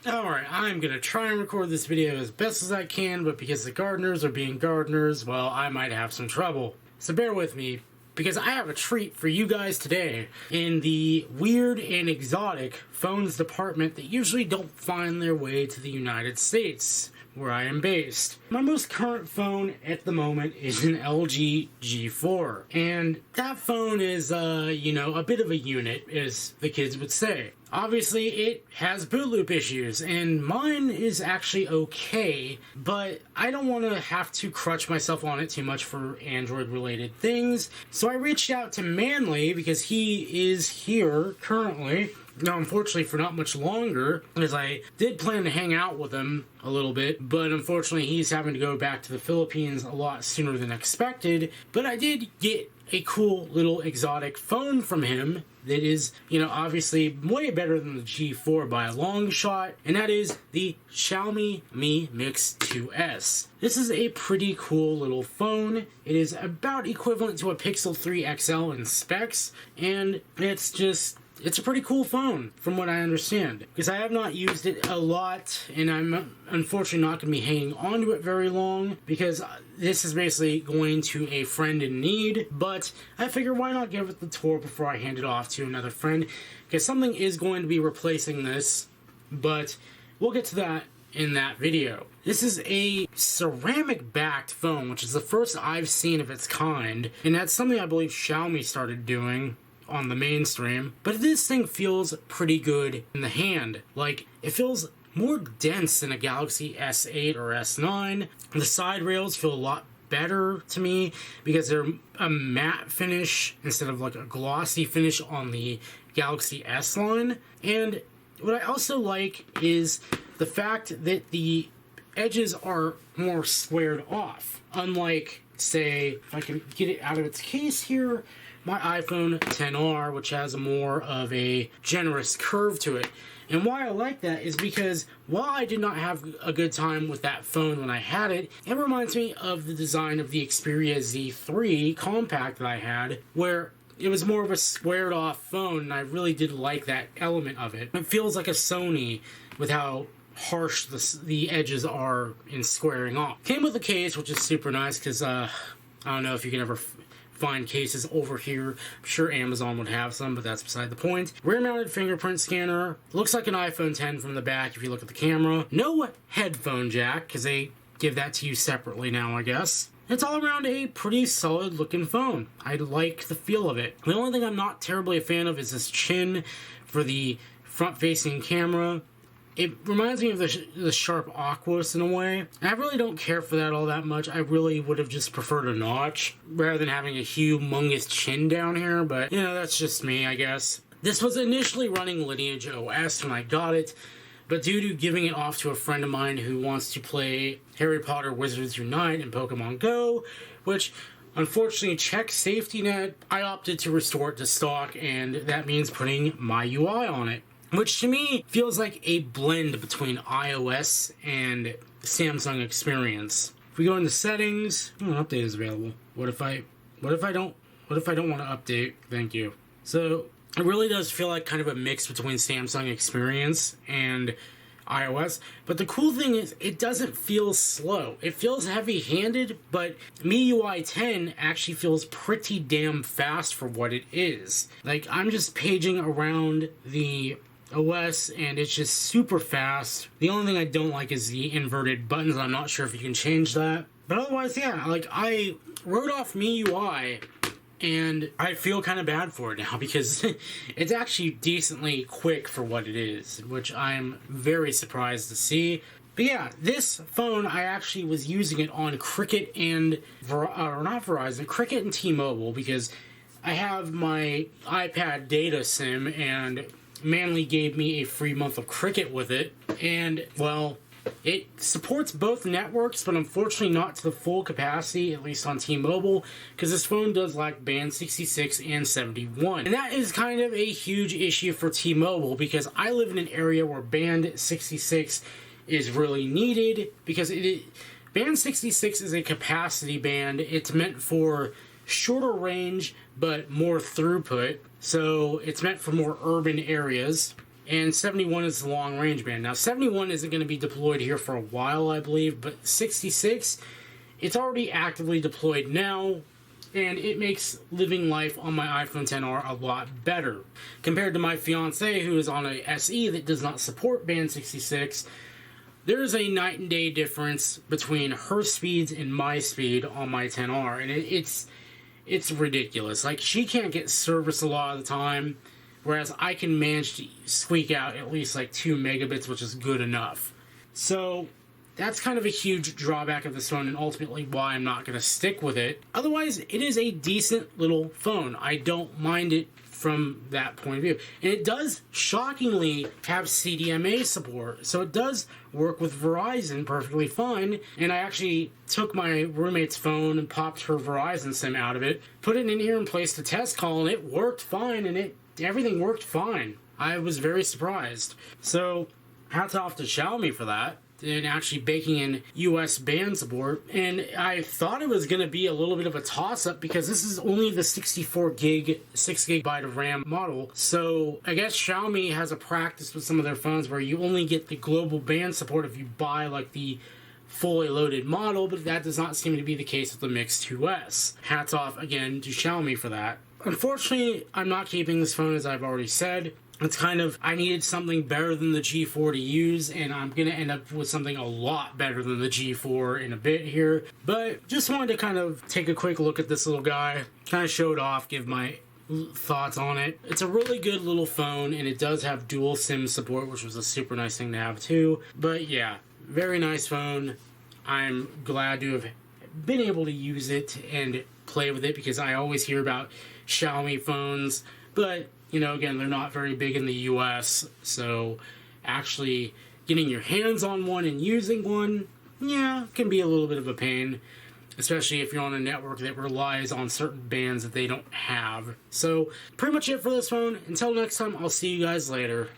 Alright, I'm gonna try and record this video as best as I can, but because the gardeners are being gardeners, well, I might have some trouble. So bear with me, because I have a treat for you guys today in the weird and exotic phones department that usually don't find their way to the United States, where I am based. My most current phone at the moment is an LG G4, and that phone is, a bit of a unit, as the kids would say. Obviously, it has boot loop issues, and mine is actually okay, but I don't want to have to crutch myself on it too much for Android-related things, so I reached out to Manley, because he is here currently. Now, unfortunately, for not much longer, as I did plan to hang out with him a little bit, but unfortunately, he's having to go back to the Philippines a lot sooner than expected. But I did get a cool little exotic phone from him that is, obviously way better than the G4 by a long shot, and that is the Xiaomi Mi Mix 2S. This is a pretty cool little phone. It is about equivalent to a Pixel 3 XL in specs, and it's a pretty cool phone, from what I understand. Because I have not used it a lot, and I'm unfortunately not going to be hanging on to it very long, because this is basically going to a friend in need, but I figure why not give it the tour before I hand it off to another friend, because something is going to be replacing this, but we'll get to that in that video. This is a ceramic-backed phone, which is the first I've seen of its kind, and that's something I believe Xiaomi started doing on the mainstream. But this thing feels pretty good in the hand. Like, it feels more dense than a Galaxy S8 or S9. The side rails feel a lot better to me because they're a matte finish instead of like a glossy finish on the Galaxy S line. And what I also like is the fact that the edges are more squared off. Unlike, say, if I can get it out of its case here, my iPhone XR, which has more of a generous curve to it. And why I like that is because while I did not have a good time with that phone when I had it, it reminds me of the design of the Xperia Z3 compact that I had, where it was more of a squared off phone, and I really did like that element of it. It feels like a Sony with how harsh the edges are in squaring off. Came with a case, which is super nice, because I don't know if you can ever find cases over here. I'm sure Amazon would have some, but that's beside the point. Rear-mounted fingerprint scanner. Looks like an iPhone 10 from the back if you look at the camera. No headphone jack, because they give that to you separately now, I guess. It's all around a pretty solid looking phone. I like the feel of it. The only thing I'm not terribly a fan of is this chin for the front-facing camera. It reminds me of the Sharp Aquos in a way. And I really don't care for that all that much. I really would have just preferred a notch rather than having a humongous chin down here. But, that's just me, I guess. This was initially running Lineage OS when I got it. But due to giving it off to a friend of mine who wants to play Harry Potter Wizards Unite and Pokemon Go, which unfortunately checked safety net, I opted to restore it to stock, and that means putting my UI on it. Which to me feels like a blend between iOS and Samsung experience. If we go into settings, an update is available. What if I don't want to update? Thank you. So it really does feel like kind of a mix between Samsung experience and iOS. But the cool thing is it doesn't feel slow. It feels heavy-handed, but MIUI 10 actually feels pretty damn fast for what it is. Like, I'm just paging around the OS, and it's just super fast. The only thing I don't like is the inverted buttons. I'm not sure if you can change that. But otherwise, yeah, like, I wrote off MIUI, and I feel kind of bad for it now, because it's actually decently quick for what it is, which I'm very surprised to see. But yeah, this phone, I actually was using it on Cricket and, Cricket and T-Mobile, because I have my iPad data SIM, and Manley gave me a free month of Cricket with it, and, well, it supports both networks, but unfortunately not to the full capacity, at least on T-Mobile, because this phone does lack band 66 and 71. And that is kind of a huge issue for T-Mobile, because I live in an area where band 66 is really needed, because band 66 is a capacity band. It's meant for shorter range, but more throughput. So it's meant for more urban areas. and 71 is the long range band. Now 71 isn't going to be deployed here for a while, I believe, but 66, it's already actively deployed now, and it makes living life on my iPhone XR a lot better. Compared to my fiance, who is on a SE that does not support band 66, there is a night and day difference between her speeds and my speed on my XR, and it's ridiculous. Like, she can't get service a lot of the time, whereas I can manage to squeak out at least like 2 megabits, which is good enough. So that's kind of a huge drawback of this phone, and ultimately why I'm not going to stick with it. Otherwise, it is a decent little phone. I don't mind it from that point of view. And it does, shockingly, have CDMA support. So it does work with Verizon perfectly fine. And I actually took my roommate's phone and popped her Verizon SIM out of it, put it in here and placed a test call, and it worked fine, and everything worked fine. I was very surprised. So hats off to Xiaomi for that, and actually baking in US band support. And I thought it was going to be a little bit of a toss-up because this is only the 64 gig, 6 gigabyte of RAM model. So I guess Xiaomi has a practice with some of their phones where you only get the global band support if you buy like the fully loaded model, but that does not seem to be the case with the Mix 2S. Hats off again to Xiaomi for that. Unfortunately, I'm not keeping this phone, as I've already said. It's kind of, I needed something better than the G4 to use, and I'm going to end up with something a lot better than the G4 in a bit here. But just wanted to kind of take a quick look at this little guy, kind of show it off, give my thoughts on it. It's a really good little phone, and it does have dual SIM support, which was a super nice thing to have too. But yeah, very nice phone. I'm glad to have been able to use it and play with it, because I always hear about Xiaomi phones, but you know, again, they're not very big in the US, so actually getting your hands on one and using one, yeah, can be a little bit of a pain, especially if you're on a network that relies on certain bands that they don't have. So pretty much it for this phone. Until next time, I'll see you guys later.